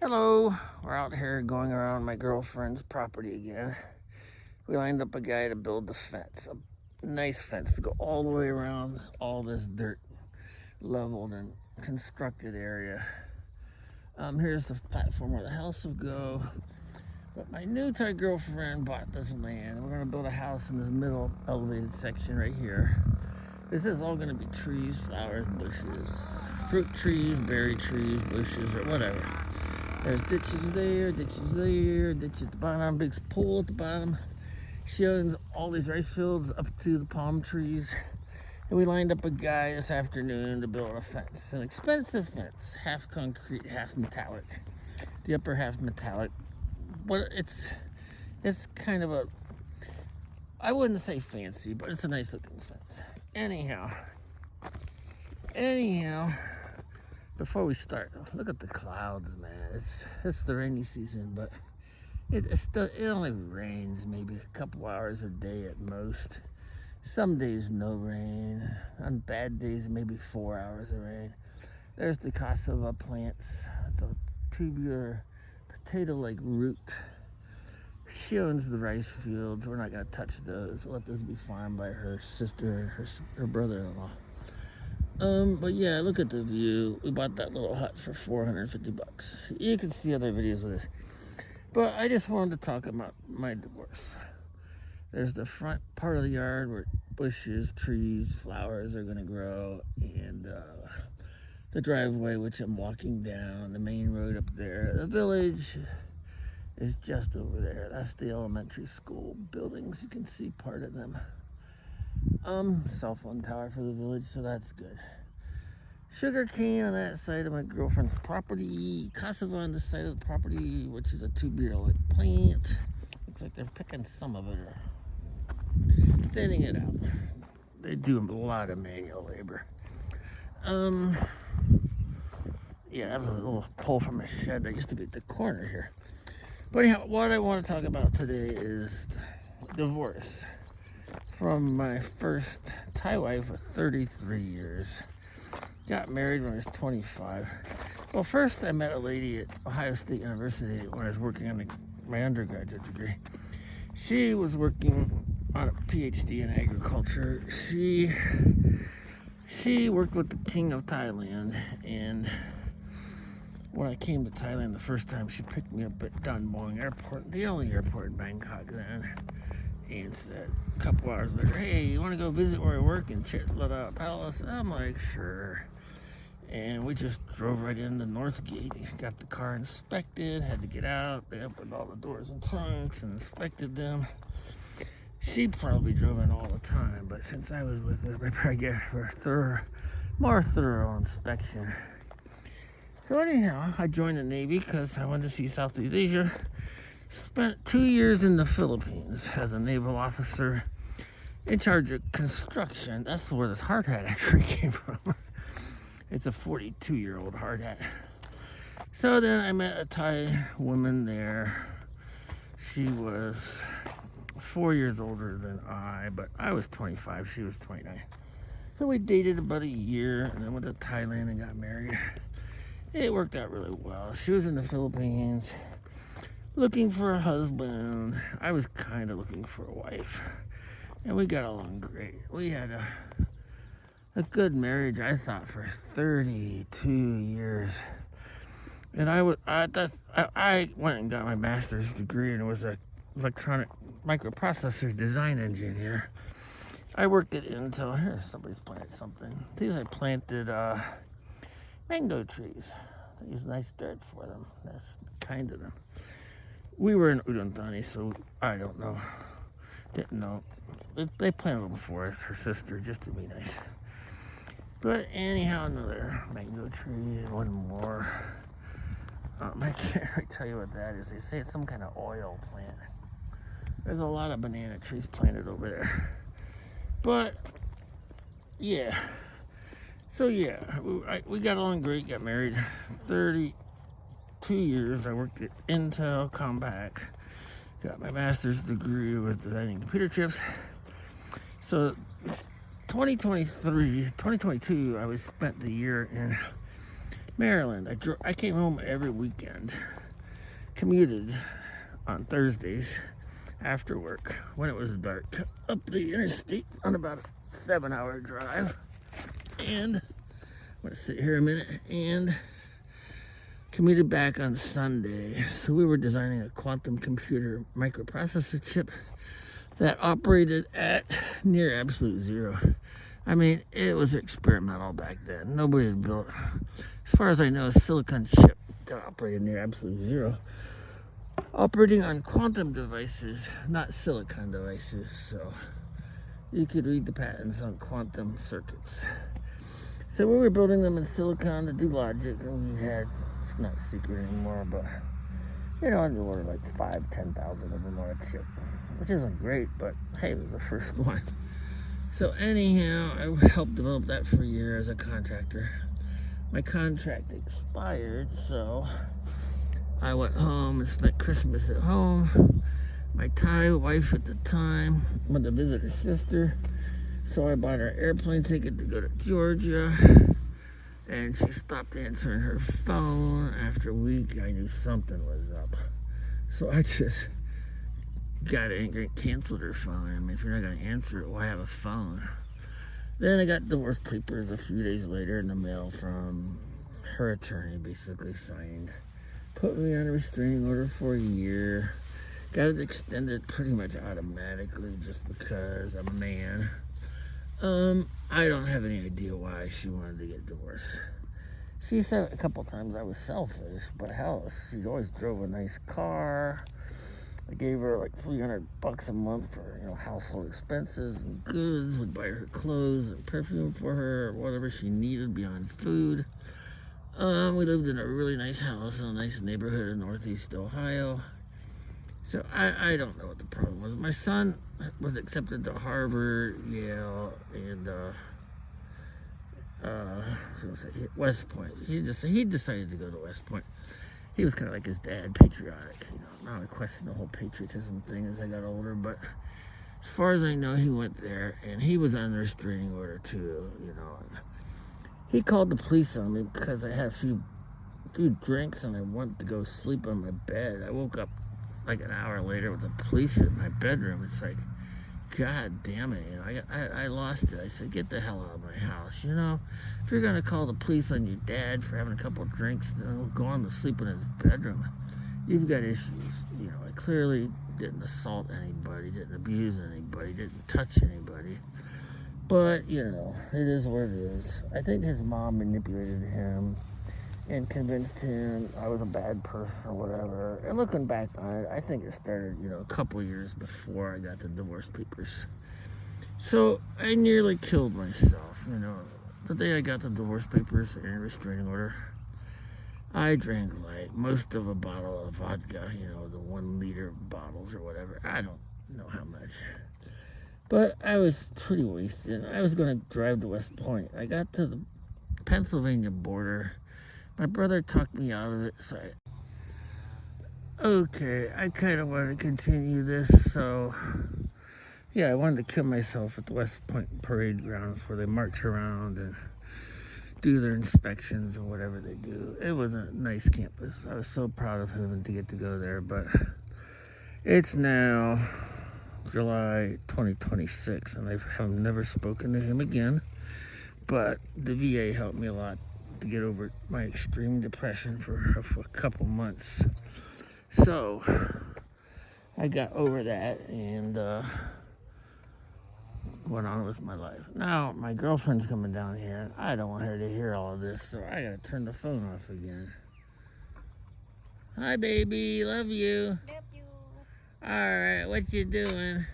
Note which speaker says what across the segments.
Speaker 1: Hello, we're out here going around my girlfriend's property again. We lined up a guy to build the fence, a nice fence to go all the way around all this dirt leveled and constructed area. Here's the platform where the house will go. But my new Thai girlfriend bought this land. We're gonna build a house in this middle elevated section right here. This is all gonna be trees, flowers, bushes, fruit trees, berry trees, bushes, or whatever. There's ditches there, ditches there, ditch at the bottom, big pool at the bottom. She owns all these rice fields up to the palm trees. And we lined up a guy this afternoon to build a fence. An expensive fence, half concrete, half metallic. The upper half metallic. But it's kind of a, I wouldn't say fancy, but it's a nice looking fence. Anyhow, before we start, look at the clouds, man. It's the rainy season, but it only rains maybe a couple hours a day at most. Some days no rain. On bad days, maybe 4 hours of rain. There's the cassava plants. It's a tubular potato-like root. She owns the rice fields. We're not gonna touch those. We'll let those be farmed by her sister and her brother-in-law. But yeah, look at the view. We bought that little hut for $450. You can see other videos with this. But I just wanted to talk about my divorce. There's the front part of the yard where bushes, trees, flowers are gonna grow, and the driveway, which I'm walking down, the main road up there. The village is just over there. That's the elementary school buildings. You can see part of them. Cell phone tower for the village, so that's good. Sugar cane on that side of my girlfriend's property. Cassava on the side of the property, which is a tubular plant. Looks like they're picking some of it or thinning it out. They do a lot of manual labor. Yeah, that was a little pole from a shed that used to be at the corner here. But anyhow, what I want to talk about today is divorce from my first Thai wife of 33 years. Got married when I was 25. Well, first I met a lady at Ohio State University when I was working on my undergraduate degree. She was working on a PhD in agriculture. She worked with the King of Thailand, and when I came to Thailand the first time, she picked me up at Don Mueang Airport, the only airport in Bangkok then, and said a couple hours later, "Hey, you want to go visit where I work in Chitlada Palace?" I'm like, "Sure." And we just drove right in the north gate, got the car inspected, had to get out. They opened all the doors and trunks and inspected them. She probably drove in all the time, but since I was with her, I gave her a more thorough inspection. So anyhow, I joined the Navy because I wanted to see Southeast Asia. Spent 2 years in the Philippines as a naval officer in charge of construction. That's where this hard hat actually came from. It's a 42-year-old hard hat. So then I met a Thai woman there. She was 4 years older than I, but I was 25, she was 29. So we dated about a year and then went to Thailand and got married. It worked out really well. She was in the Philippines looking for a husband. I was kind of looking for a wife. And we got along great. We had a good marriage, I thought, for 32 years. And I went and got my master's degree and was an electronic microprocessor design engineer. I worked at Intel. Here, somebody's planted something. These I planted mango trees. I use nice dirt for them. That's kind of them. We were in Udon Thani, so I don't know. Didn't know. They planted them before us, her sister, just to be nice. But anyhow, another mango tree, one more. I can't really tell you what that is. They say it's some kind of oil plant. There's a lot of banana trees planted over there. But, yeah. So, yeah, we got along great, got married 32 years. I worked at Intel, Compaq, got my master's degree with designing computer chips. So, 2022, I spent the year in Maryland. I came home every weekend, commuted on Thursdays after work when it was dark up the interstate on about a 7-hour drive. And I'm going to sit here a minute and commuted back on Sunday. So we were designing a quantum computer microprocessor chip that operated at near absolute zero. I mean, it was experimental back then. Nobody had built, as far as I know, a silicon chip that operated near absolute zero. Operating on quantum devices, not silicon devices. So you could read the patents on quantum circuits. So we were building them in silicon to do logic, and we had, it's not secret anymore, but you know, on the order like 5,000-10,000 of them on a chip, which isn't great, but hey, it was the first one. So anyhow, I helped develop that for a year as a contractor. My contract expired, so I went home and spent Christmas at home. My Thai wife at the time went to visit her sister, so I bought her airplane ticket to go to Georgia, and she stopped answering her phone. After a week, I knew something was up, so I just got angry and canceled her phone. I mean, if you're not going to answer it, why have a phone? Then I got divorce papers a few days later in the mail from her attorney, basically signed. Put me on a restraining order for a year. Got it extended pretty much automatically just because I'm a man. I don't have any idea why she wanted to get divorced. She said a couple times I was selfish, but hell, she always drove a nice car. I gave her like $300 a month for, you know, household expenses and goods. Would buy her clothes and perfume for her, or whatever she needed beyond food. We lived in a really nice house in a nice neighborhood in Northeast Ohio. So I don't know what the problem was. My son was accepted to Harvard, Yale, and West Point. He decided to go to West Point. He was kind of like his dad, patriotic. You know, now I question the whole patriotism thing as I got older, but as far as I know, he went there, and he was under restraining order too. You know, and he called the police on me because I had a few drinks and I wanted to go sleep on my bed. I woke up like an hour later with the police in my bedroom. It's like, God damn it, you know, I lost it. I said, get the hell out of my house, you know. If you're gonna call the police on your dad for having a couple of drinks, then go on to sleep in his bedroom. You've got issues, you know. I clearly didn't assault anybody, didn't abuse anybody, didn't touch anybody. But, you know, it is what it is. I think his mom manipulated him and convinced him I was a bad person or whatever. And looking back on it, I think it started, you know, a couple years before I got the divorce papers. So I nearly killed myself, you know. The day I got the divorce papers and restraining order, I drank like most of a bottle of vodka, you know, the 1 liter bottles or whatever. I don't know how much. But I was pretty wasted. I was going to drive to West Point. I got to the Pennsylvania border. My brother talked me out of it, so I kind of wanted to continue this, so yeah, I wanted to kill myself at the West Point parade grounds where they march around and do their inspections or whatever they do. It was a nice campus. I was so proud of him to get to go there, but it's now July 2026, and I have never spoken to him again, but the VA helped me a lot to get over my extreme depression for a couple months. So I got over that and went on with my life. Now my girlfriend's coming down here and I don't want her to hear all of this, so I gotta turn the phone off again. Hi baby, love you.
Speaker 2: Love you.
Speaker 1: Alright, what you doing?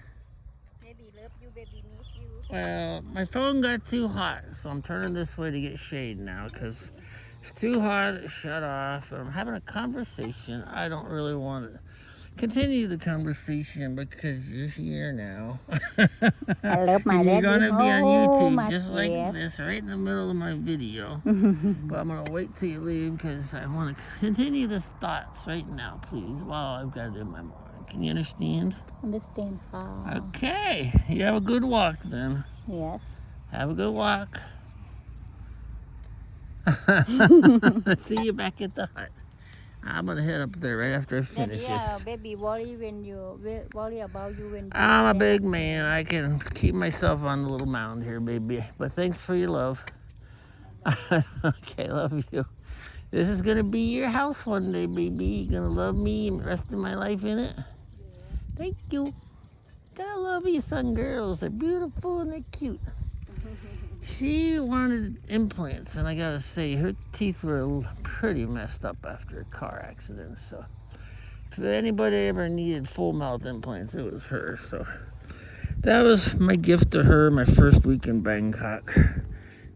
Speaker 2: Baby love you, baby miss you.
Speaker 1: Well, my phone got too hot, so I'm turning this way to get shade now because it's too hot. It shut off. I'm having a conversation. I don't really want to continue the conversation because you're here now.
Speaker 2: I love my
Speaker 1: and you're going to be on YouTube just
Speaker 2: dear.
Speaker 1: like this right in the middle of my video. But I'm going to wait till you leave because I want to continue this thoughts right now, please, while I've got it in my mind. Can you understand?
Speaker 2: Understand how?
Speaker 1: Okay. You have a good walk then.
Speaker 2: Yes.
Speaker 1: Have a good walk. See you back at the hut. I'm gonna head up there right after I finish this.
Speaker 2: Baby worry about you when
Speaker 1: I'm a big man. I can keep myself on the little mound here, baby. But thanks for your love. Okay, love you. This is gonna be your house one day, baby. You gonna love me and the rest of my life in it? Thank you. I love Isaan girls. They're beautiful and they're cute. She wanted implants, and I gotta say, her teeth were pretty messed up after a car accident. So, if anybody ever needed full mouth implants, it was her. So, that was my gift to her my first week in Bangkok.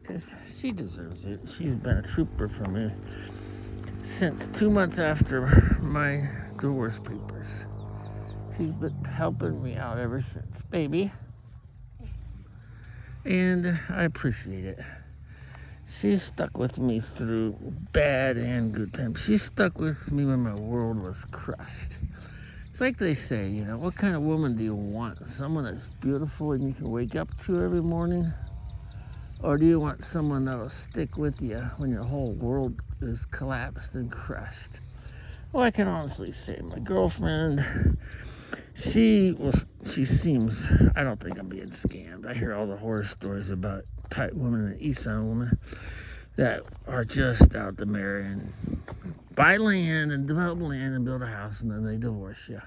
Speaker 1: Because she deserves it. She's been a trooper for me since 2 months after my divorce papers. She's been helping me out ever since, baby. And I appreciate it. She stuck with me through bad and good times. She stuck with me when my world was crushed. It's like they say, you know, what kind of woman do you want? Someone that's beautiful and you can wake up to every morning? Or do you want someone that'll stick with you when your whole world is collapsed and crushed? Well, I can honestly say my girlfriend, she seems, I don't think I'm being scammed. I hear all the horror stories about Thai women and Isaan women that are just out to marry and buy land and develop land and build a house and then they divorce you.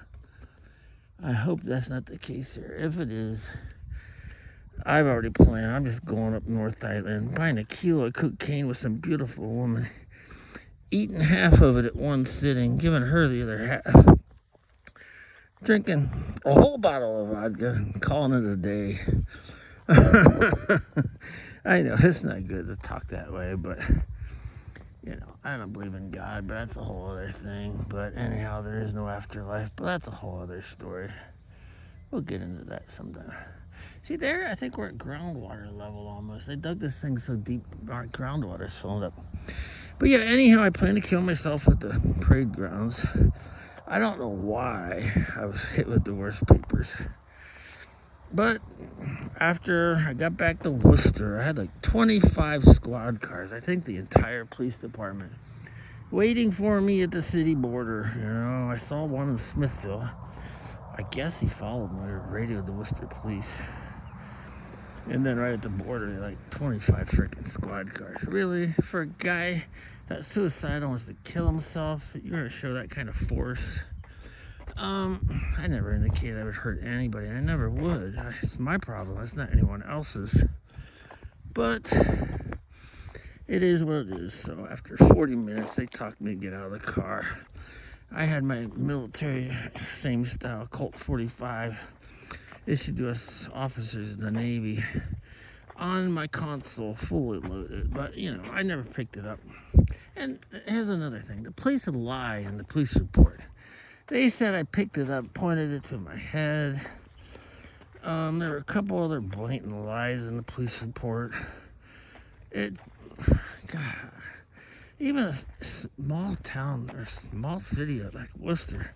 Speaker 1: I hope that's not the case here. If it is, I've already planned. I'm just going up North Thailand, buying a kilo of cocaine with some beautiful woman, eating half of it at one sitting, giving her the other half, drinking a whole bottle of vodka and calling it a day. I know it's not good to talk that way, but you know, I don't believe in God, but that's a whole other thing. But anyhow, there is no afterlife, but that's a whole other story. We'll get into that sometime. See there, I think we're at groundwater level almost. They dug this thing so deep, our groundwater's filling up. But yeah, anyhow, I plan to kill myself at the parade grounds. I don't know why I was hit with divorce papers. But after I got back to Worcester, I had like 25 squad cars. I think the entire police department waiting for me at the city border. You know, I saw one in Smithville. I guess he followed me or radioed the Worcester police. And then right at the border, like 25 freaking squad cars. Really? For a guy that's suicidal wants to kill himself, you're going to show that kind of force? I never indicated I would hurt anybody. I never would. It's my problem. It's not anyone else's. But it is what it is. So after 40 minutes, they talked me to get out of the car. I had my military, same style, Colt 45, issued to us officers in the Navy, on my console, fully loaded. But, you know, I never picked it up. And here's another thing. The police would lie in the police report. They said I picked it up, pointed it to my head. There were a couple other blatant lies in the police report. God, even a small town or small city like Worcester,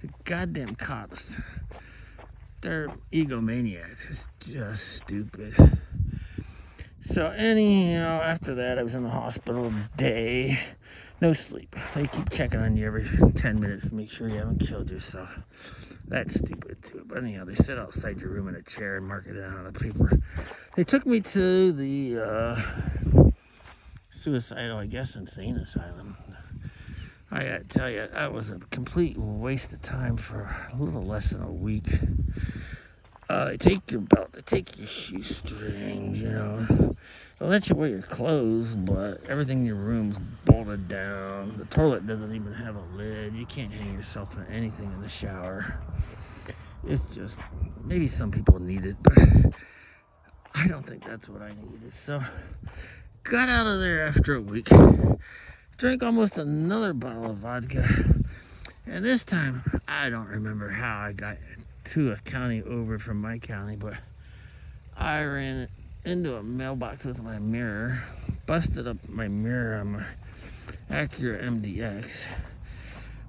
Speaker 1: the goddamn cops, they're egomaniacs. It's just stupid. So anyhow, after that, I was in the hospital a day. No sleep. They keep checking on you every 10 minutes to make sure you haven't killed yourself. That's stupid too. But anyhow, they sit outside your room in a chair and mark it down on a paper. They took me to the suicidal, I guess, insane asylum. I gotta tell you, that was a complete waste of time for a little less than a week. They take your belt, they take your shoestrings, you know. They'll let you wear your clothes, but everything in your room's bolted down. The toilet doesn't even have a lid. You can't hang yourself on anything in the shower. It's just, maybe some people need it, but I don't think that's what I needed. So, got out of there after a week. Drank almost another bottle of vodka. And this time, I don't remember how I got to a county over from my county, but I ran into a mailbox with my mirror, busted up my mirror on my Acura MDX,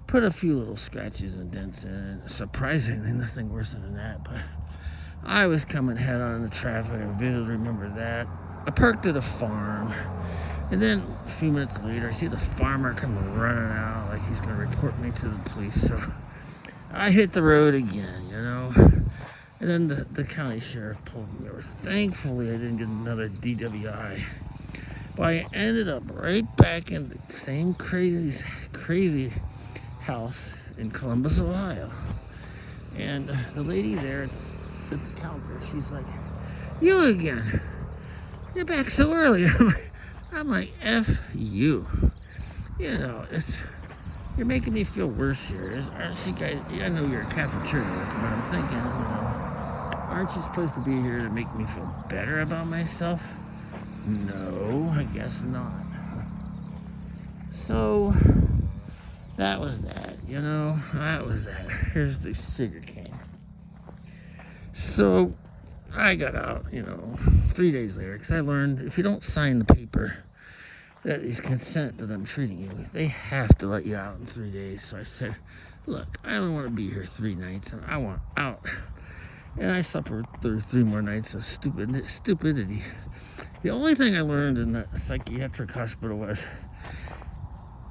Speaker 1: put a few little scratches and dents in it. Surprisingly, nothing worse than that, but I was coming head on in the traffic. I vividly remember that. I parked at a farm, And then a few minutes later, I see the farmer come running out like he's going to report me to the police. So I hit the road again, you know. And then the county sheriff pulled me over. Thankfully, I didn't get another DWI. But I ended up right back in the same crazy house in Columbus, Ohio. And the lady there at the counter, she's like, "You again? You're back so early." I'm like, "F you." You know, you're making me feel worse here. I know you're a cafeteria worker, but I'm thinking, you know, aren't you supposed to be here to make me feel better about myself? No, I guess not. So, that was that, you know? That was that. Here's the sugar cane. So, I got out, you know, 3 days later, because I learned if you don't sign the paper that is consent to them treating you, they have to let you out in 3 days. So I said, "Look, I don't want to be here 3 nights, and I want out." And I suffered through 3 more nights of stupidity. The only thing I learned in that psychiatric hospital was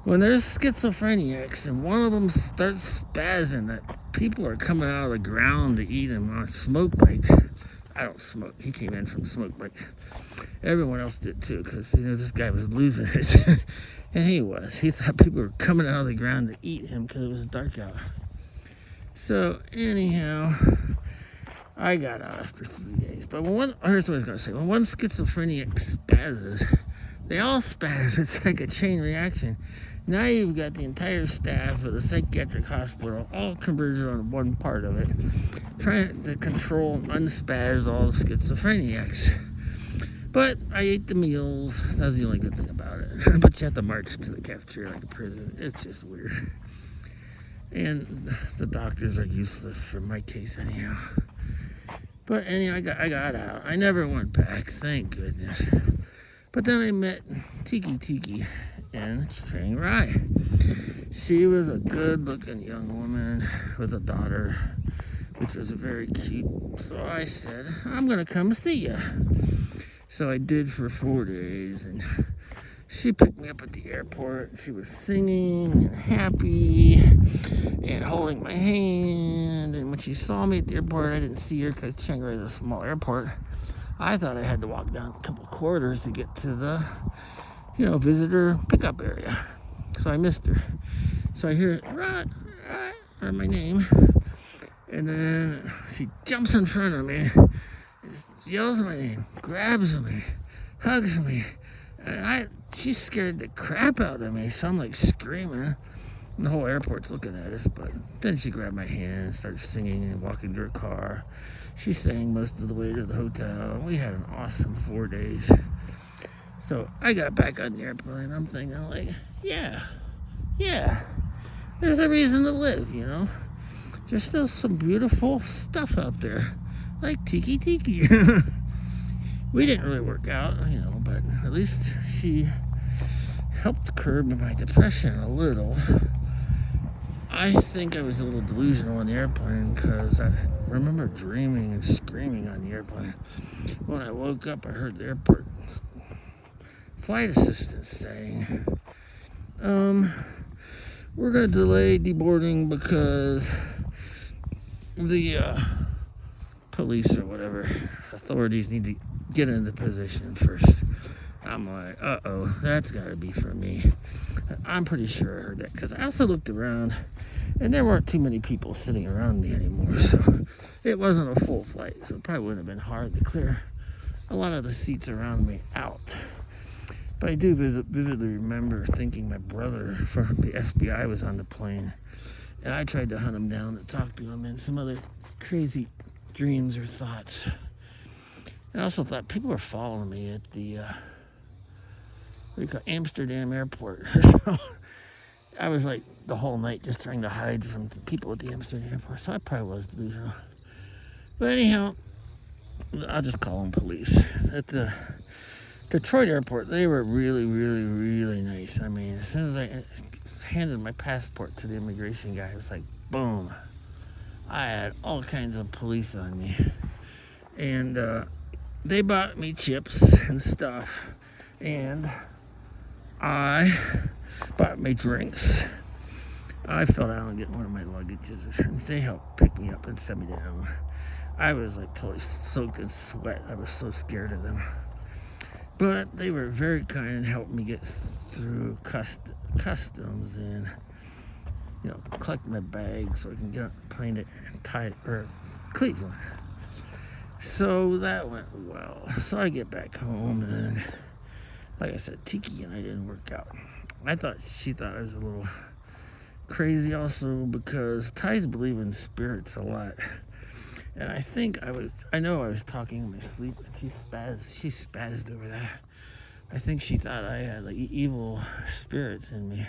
Speaker 1: when there's schizophrenics and one of them starts spazzing, that people are coming out of the ground to eat him on a smoke bike. I don't smoke. He came in from smoke bike. Everyone else did too, because they knew this guy was losing it. And he was. He thought people were coming out of the ground to eat him because it was dark out. So anyhow, I got out after 3 days. But here's what I was going to say. When one schizophrenic spazzes, they all spaz. It's like a chain reaction. Now you've got the entire staff of the psychiatric hospital all converged on one part of it, trying to control and unspaz all the schizophrenics. But I ate the meals. That was the only good thing about it. But you have to march to the cafeteria like a prison. It's just weird. And the doctors are useless for my case anyhow. But anyhow, I got out. I never went back, thank goodness. But then I met Tiki in Chiang Rai. She was a good-looking young woman with a daughter, which was very cute. So I said, "I'm going to come see you." So I did for 4 days, and she picked me up at the airport. She was singing and happy and holding my hand. And when she saw me at the airport, I didn't see her because Chiang Rai is a small airport. I thought I had to walk down a couple corridors to get to the, visitor pickup area. So I missed her. So I hear Rod, or my name. And then she jumps in front of me, yells my name, grabs me, hugs me. And she scared the crap out of me. So I'm like screaming. And the whole airport's looking at us. But then she grabbed my hand and started singing and walking to her car. She sang most of the way to the hotel. And we had an awesome 4 days. So I got back on the airplane. I'm thinking like, yeah. There's a reason to live, There's still some beautiful stuff out there. Like Tiki. We didn't really work out, but at least she helped curb my depression a little. I think I was a little delusional on the airplane because I remember dreaming and screaming on the airplane. When I woke up, I heard the airport flight attendant saying, "We're going to delay deboarding because the police or whatever authorities need to get into position first." I'm like, uh-oh, that's got to be for me. I'm pretty sure I heard that because I also looked around and there weren't too many people sitting around me anymore, so it wasn't a full flight, so it probably wouldn't have been hard to clear a lot of the seats around me out. But I do vividly remember thinking my brother from the FBI was on the plane, and I tried to hunt him down to talk to him and some other crazy dreams or thoughts. And I also thought people were following me at the Amsterdam airport. So I was like the whole night just trying to hide from the people at the Amsterdam airport. So I probably was delusional. But anyhow, I'll just call them police. At the Detroit airport, they were really, really, really nice. I mean, as soon as I handed my passport to the immigration guy, it was like, boom. I had all kinds of police on me. And they bought me chips and stuff. And I bought my drinks. I fell down and get one of my luggages. They helped pick me up and set me down. I was like totally soaked in sweat. I was so scared of them. But they were very kind and helped me get through customs and, collect my bag so I can get on the plane to Cleveland. So that went well. So I get back home and, like I said, Tiki and I didn't work out. She thought I was a little crazy also because Thais believe in spirits a lot. And I know I was talking in my sleep, and she spazzed over that. I think she thought I had like evil spirits in me.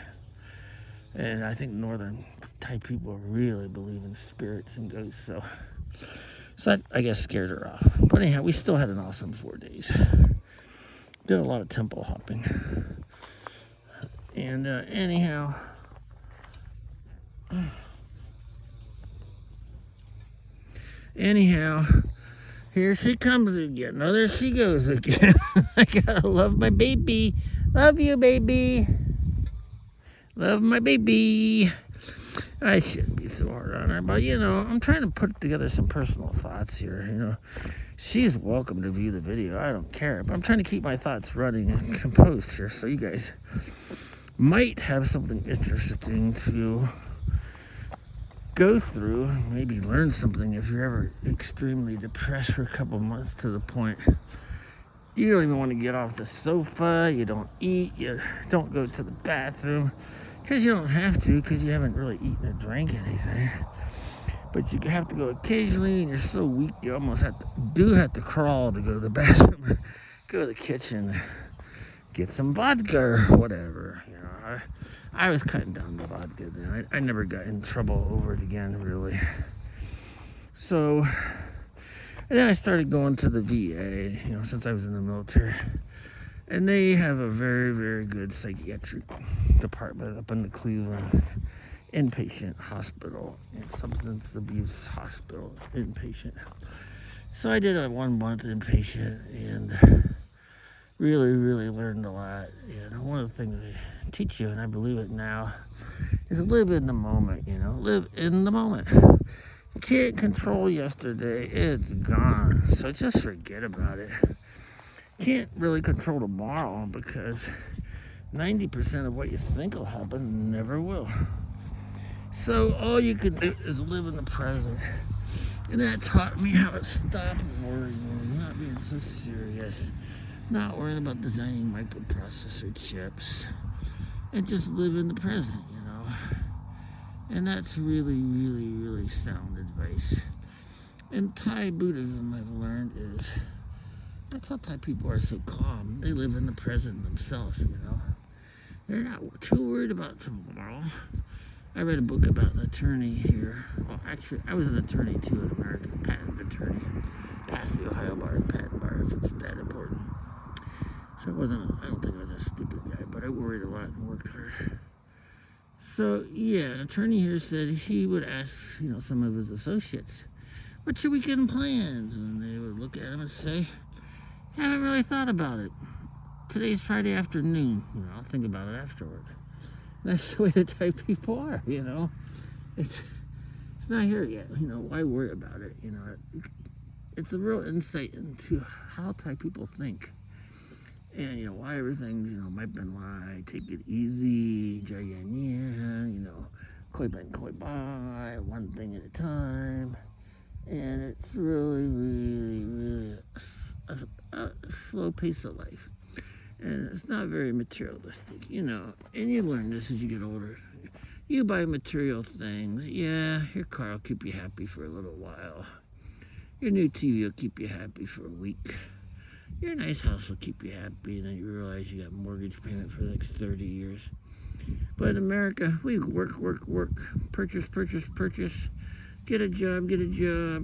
Speaker 1: And I think northern Thai people really believe in spirits and ghosts, so that, I guess, scared her off. But anyhow, we still had an awesome 4 days. Did a lot of temple hopping. And anyhow, here she comes again. Oh, there she goes again. I gotta love my baby. Love you, baby. Love my baby. I shouldn't be so hard on her, but I'm trying to put together some personal thoughts here. She's welcome to view the video. I don't care, but I'm trying to keep my thoughts running and composed here, so you guys might have something interesting to go through, maybe learn something if you're ever extremely depressed for a couple months to the point you don't even want to get off the sofa, you don't eat, you don't go to the bathroom, because you don't have to, because you haven't really eaten or drank anything. But you have to go occasionally, and you're so weak you almost have to crawl to go to the bathroom, go to the kitchen, get some vodka or whatever. I was cutting down the vodka then. I never got in trouble over it again, really. So, and then I started going to the VA, since I was in the military. And they have a very, very good psychiatric department up in the Cleveland inpatient hospital, and substance abuse hospital inpatient. So I did a 1 month inpatient and really, really learned a lot. And one of the things they teach you, and I believe it now, is live in the moment, live in the moment. You can't control yesterday, it's gone. So just forget about it. Can't really control tomorrow because 90% of what you think will happen never will. So all you can do is live in the present. And that taught me how to stop worrying, not being so serious, not worrying about designing microprocessor chips, and just live in the present, And that's really, really, really sound advice. And Thai Buddhism, I've learned, is that's how Thai people are so calm. They live in the present themselves, They're not too worried about tomorrow. I read a book about an attorney here. Well, actually, I was an attorney too, an American patent attorney. Passed the Ohio bar and patent bar, if it's that important. So I don't think I was a stupid guy, but I worried a lot and worked hard. So, yeah, an attorney here said he would ask, some of his associates, what's your weekend plans? And they would look at him and say, haven't really thought about it. Today's Friday afternoon. I'll think about it after work. That's the way the Thai people are, It's not here yet. Why worry about it? It's a real insight into how Thai people think. And, why everything's, might been lie, take it easy, koi ban koi bai, one thing at a time. And it's really, really, really a slow pace of life. And it's not very materialistic, and you learn this as you get older. You buy material things, yeah, your car will keep you happy for a little while. Your new TV will keep you happy for a week. Your nice house will keep you happy, and then you realize you got a mortgage payment for the next 30 years. But in America, we work, purchase, get a job,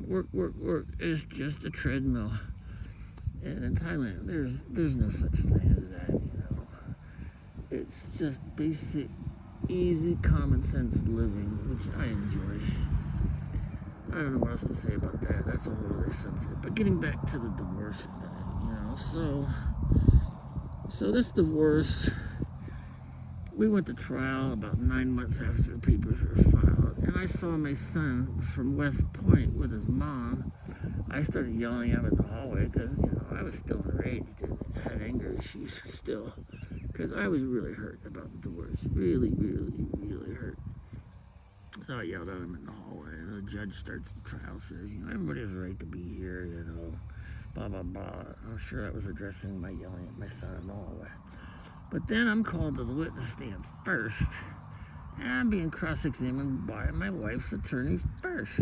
Speaker 1: work. It's just a treadmill. And in Thailand, there's no such thing as that, It's just basic, easy, common sense living, which I enjoy. I don't know what else to say about that. That's a whole other subject. But getting back to the divorce thing, So this divorce, we went to trial about 9 months after the papers were filed, and I saw my son from West Point with his mom. I started yelling at him in the hallway because, I was still enraged and had anger issues still, because I was really hurt about the divorce. Really, really, really hurt. So I yelled at him in the hallway, and the judge starts the trial, says, everybody has a right to be here, blah, blah, blah. I'm sure that was addressing my yelling at my son in the hallway. But then I'm called to the witness stand first, and I'm being cross-examined by my wife's attorney first.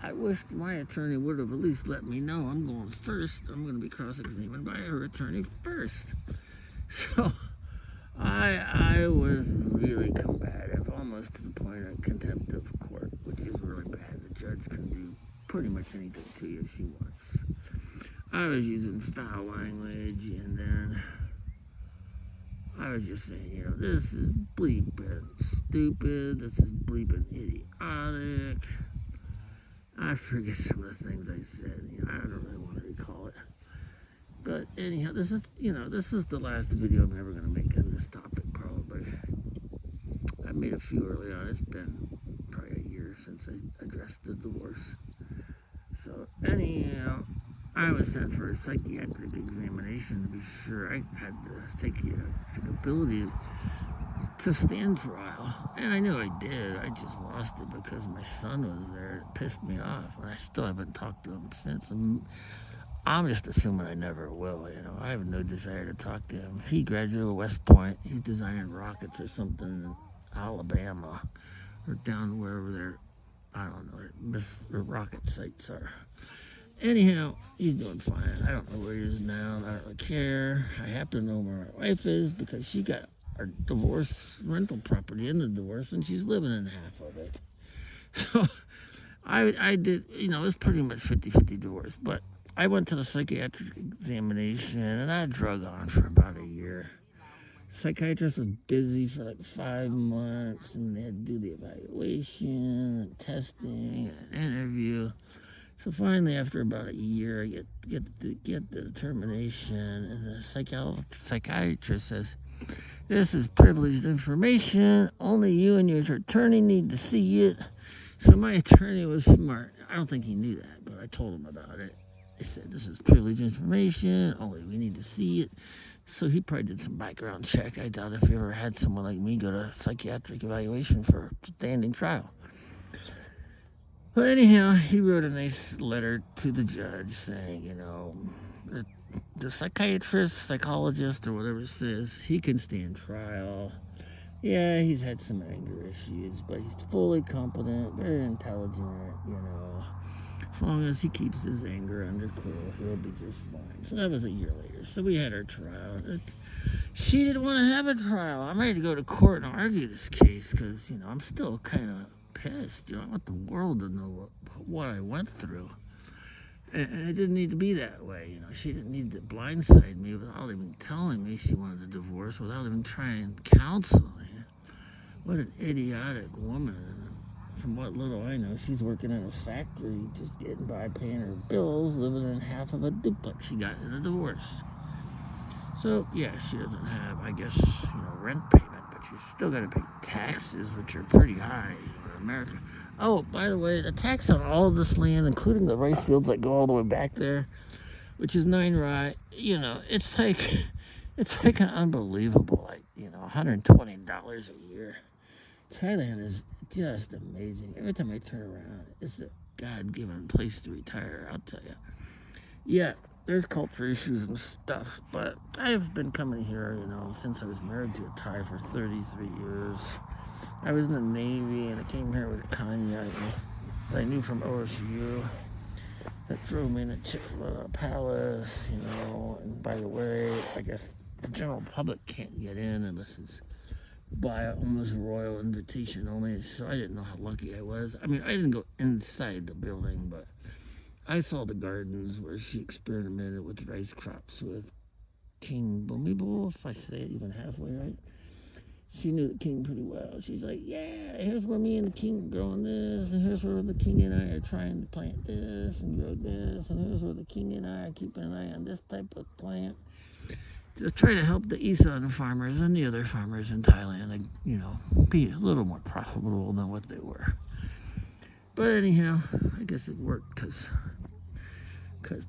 Speaker 1: I wished my attorney would have at least let me know I'm going first. I'm going to be cross-examined by her attorney first. So I was really combative, almost to the point of contempt of court, which is really bad. The judge can do pretty much anything to you she wants. I was using foul language, and then I was just saying, this is bleeping stupid, this is bleeping idiotic. I forget some of the things I said, I don't really want to recall it. But anyhow, this is the last video I'm ever going to make on this topic, probably. I made a few early on. It's been probably a year since I addressed the divorce. So anyhow, I was sent for a psychiatric examination to be sure I had the psychiatric ability to stand trial. And I knew I did. I just lost it because my son was there. It pissed me off. And I still haven't talked to him since. And I'm just assuming I never will, I have no desire to talk to him. He graduated at West Point. He's designing rockets or something in Alabama or down wherever their, I don't know, where rocket sites are. Anyhow, he's doing fine. I don't know where he is now. I don't really care. I happen to know where my wife is because she got our divorce rental property in the divorce, and she's living in half of it. So I did, it was pretty much 50-50 divorce. But I went to the psychiatric examination, and that drug on for about a year. The psychiatrist was busy for like 5 months, and they had to do the evaluation, and testing, and interview. So finally, after about a year, I get the determination, and the psychiatrist says, "This is privileged information. Only you and your attorney need to see it." So my attorney was smart. I don't think he knew that, but I told him about it. He said, "This is privileged information. Only we need to see it." So he probably did some background check. I doubt if he ever had someone like me go to psychiatric evaluation for standing trial. But anyhow, he wrote a nice letter to the judge saying, the psychiatrist, psychologist, or whatever it says, he can stand trial. Yeah, he's had some anger issues, but he's fully competent, very intelligent, As long as he keeps his anger under control, he'll be just fine. So that was a year later. So we had our trial. She didn't want to have a trial. I'm ready to go to court and argue this case because, I'm still kind of pissed. I want the world to know what I went through. And it didn't need to be that way. She didn't need to blindside me without even telling me she wanted a divorce, without even trying counseling. What an idiotic woman. From what little I know, she's working in a factory, just getting by, paying her bills, living in half of a duplex she got in a divorce. So, yeah, she doesn't have, I guess, rent payment, but she's still got to pay taxes, which are pretty high for America. Oh, by the way, the tax on all of this land, including the rice fields that go all the way back there, which is 9 rye, it's like an unbelievable, $120 a year. Thailand is just amazing. Every time I turn around, it's a God-given place to retire, I'll tell you. Yeah, there's culture issues and stuff, but I've been coming here, since I was married to a Thai for 33 years. I was in the Navy, and I came here with Kanye, that I knew from OSU, that drove me to Chitla Palace, and by the way, I guess the general public can't get in unless it's by almost royal invitation only, so I didn't know how lucky I was. I mean, I didn't go inside the building, but I saw the gardens where she experimented with rice crops with King Bhumibol, if I say it even halfway right. She knew the king pretty well. She's like, yeah, here's where me and the king are growing this, and here's where the king and I are trying to plant this and grow this, and here's where the king and I are keeping an eye on this type of plant. to try to help the Isaan farmers and the other farmers in Thailand, be a little more profitable than what they were. But anyhow, I guess it worked because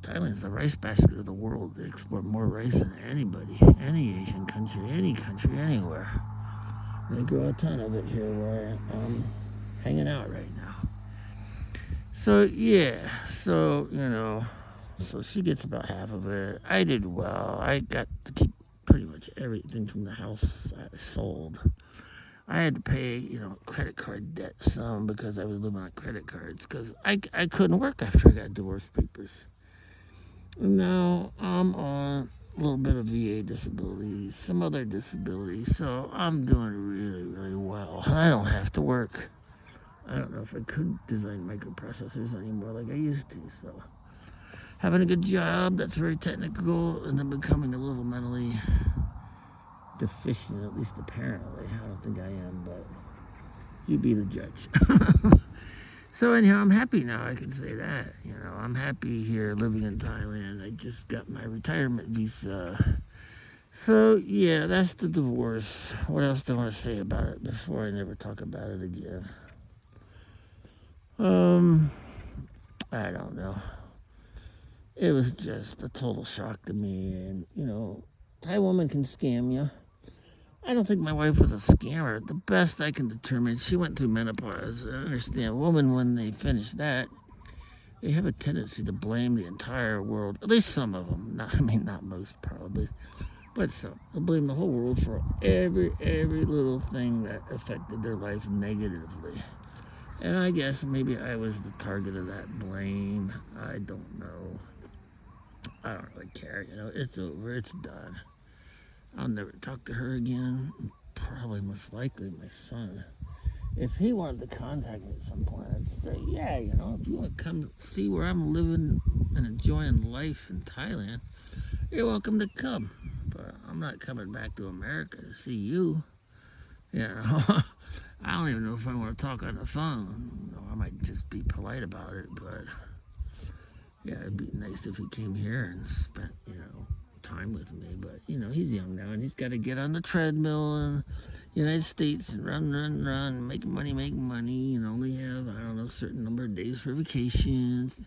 Speaker 1: Thailand's the rice basket of the world. They export more rice than anybody, any Asian country, anywhere. They grow a ton of it here where I'm hanging out right now. So so she gets about half of it. I did well. I got to keep pretty much everything from the house I sold. I had to pay, credit card debt some because I was living on credit cards because I couldn't work after I got divorce papers. And now I'm on a little bit of VA disability, some other disabilities, so I'm doing really, really well. I don't have to work. I don't know if I could design microprocessors anymore like I used to, so having a good job that's very technical and then becoming a little mentally deficient, at least apparently. I don't think I am, but you be the judge. So anyhow, I'm happy now, I can say that. I'm happy here living in Thailand. I just got my retirement visa. So yeah, that's the divorce. What else do I want to say about it before I never talk about it again? I don't know. It was just a total shock to me, and Thai woman can scam you. I don't think my wife was a scammer. The best I can determine, she went through menopause. I understand women, when they finish that, they have a tendency to blame the entire world. At least some of them. Not most probably, but some. They'll blame the whole world for every little thing that affected their life negatively. And I guess maybe I was the target of that blame. I don't know. I don't really care. It's over. It's done. I'll never talk to her again. Probably most likely my son. If he wanted to contact me at some point, I'd say, yeah, if you want to come see where I'm living and enjoying life in Thailand, you're welcome to come. But I'm not coming back to America to see you. I don't even know if I want to talk on the phone. I might just be polite about it, but yeah, it'd be nice if he came here and spent, time with me. But he's young now and he's got to get on the treadmill in the United States and run, make money, and only have, a certain number of days for vacations.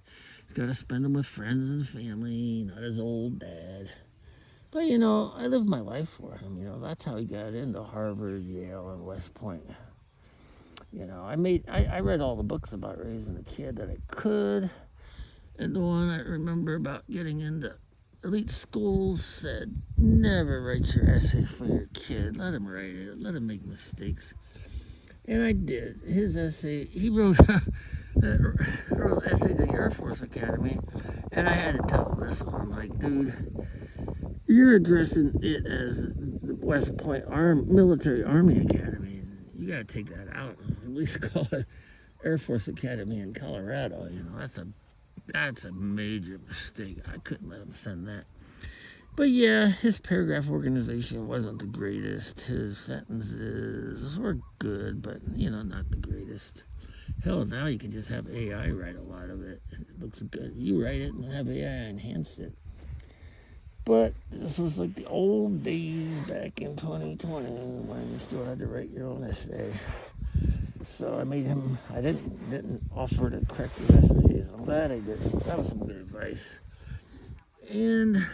Speaker 1: He's got to spend them with friends and family, not his old dad. But I lived my life for him. That's how he got into Harvard, Yale, and West Point. I read all the books about raising a kid that I could, and the one I remember about getting into elite schools said, never write your essay for your kid. Let him write it. Let him make mistakes. And I did. His essay, he wrote an essay to the Air Force Academy, and I had to tell him this one. I'm like, dude, you're addressing it as the West Point Military Army Academy. You got to take that out. At least call it Air Force Academy in Colorado. That's a major mistake. I couldn't let him send that. But yeah, his paragraph organization wasn't the greatest. His sentences were good, but not the greatest. Hell, now you can just have AI write a lot of it. It looks good. You write it and have AI enhance it. But this was like the old days back in 2020 when you still had to write your own essay. So I made him, I didn't offer to correct his essays. I'm glad I didn't. That was some good advice. And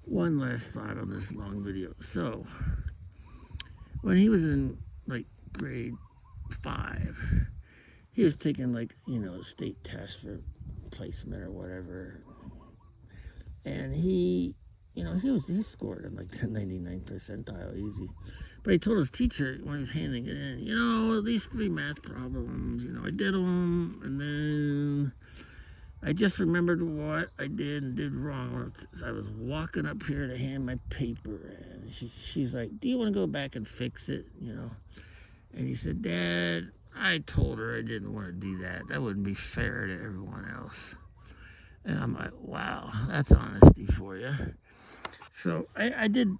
Speaker 1: one last thought on this long video. So when he was in grade 5, he was taking a state test for placement or whatever. And he scored in the 99th percentile easy. But he told his teacher when he was handing it in, these 3 math problems, I did them, and then I just remembered what I did and did wrong. I was walking up here to hand my paper, and she's like, do you want to go back and fix it, And he said, Dad, I told her I didn't want to do that. That wouldn't be fair to everyone else. And I'm like, wow, that's honesty for you. So I did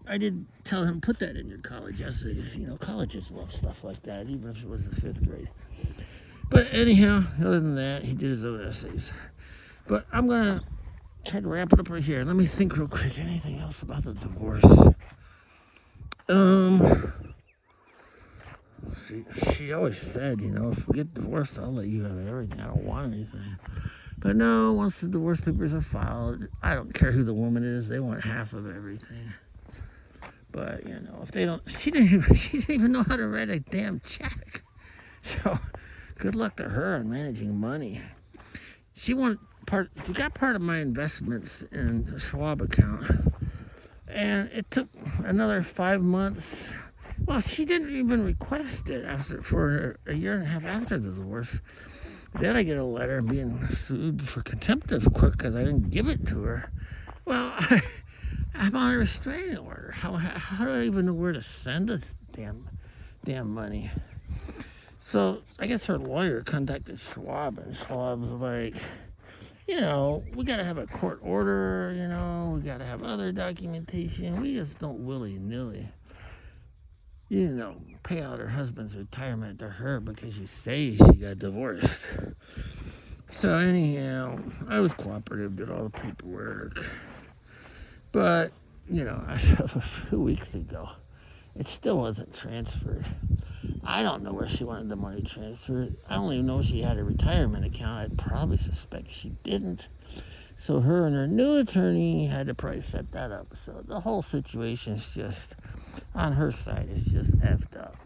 Speaker 1: tell him, put that in your college essays. Colleges love stuff like that, even if it was the 5th grade. But anyhow, other than that, he did his own essays. But I'm going to try to wrap it up right here. Let me think real quick. Anything else about the divorce? She always said, if we get divorced, I'll let you have everything. I don't want anything. But no, once the divorce papers are filed, I don't care who the woman is. They want half of everything. But if they don't, she didn't even know how to write a damn check. So, good luck to her on managing money. She got part of my investments in the Schwab account, and it took another 5 months. Well, she didn't even request it for a year and a half after the divorce. Then I get a letter being sued for contempt of court because I didn't give it to her. Well, I'm on a restraining order. How do I even know where to send this damn money? So I guess her lawyer contacted Schwab, and Schwab's like, we got to have a court order, we got to have other documentation. We just don't willy-nilly, pay out her husband's retirement to her because you say she got divorced. So anyhow, I was cooperative, did all the paperwork. But, a few weeks ago, it still wasn't transferred. I don't know where she wanted the money transferred. I don't even know if she had a retirement account. I'd probably suspect she didn't. So her and her new attorney had to probably set that up. So the whole situation's just, on her side, is just effed up,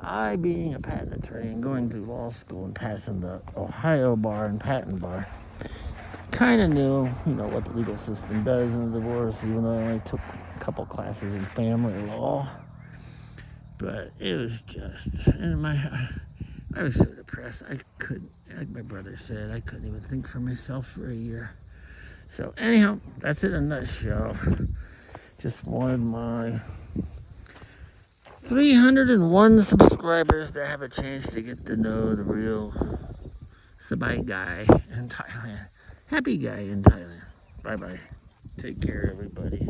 Speaker 1: I, being a patent attorney and going through law school and passing the Ohio bar and patent bar, kind of knew, what the legal system does in a divorce, even though I only took a couple classes in family law. But it was just, and I was so depressed. I couldn't, like my brother said, I couldn't even think for myself for a year. So anyhow, that's it in a nutshell. Just wanted my 301 subscribers to have a chance to get to know the real Sabai guy in Thailand. Happy guy in Thailand. Bye-bye. Take care, everybody.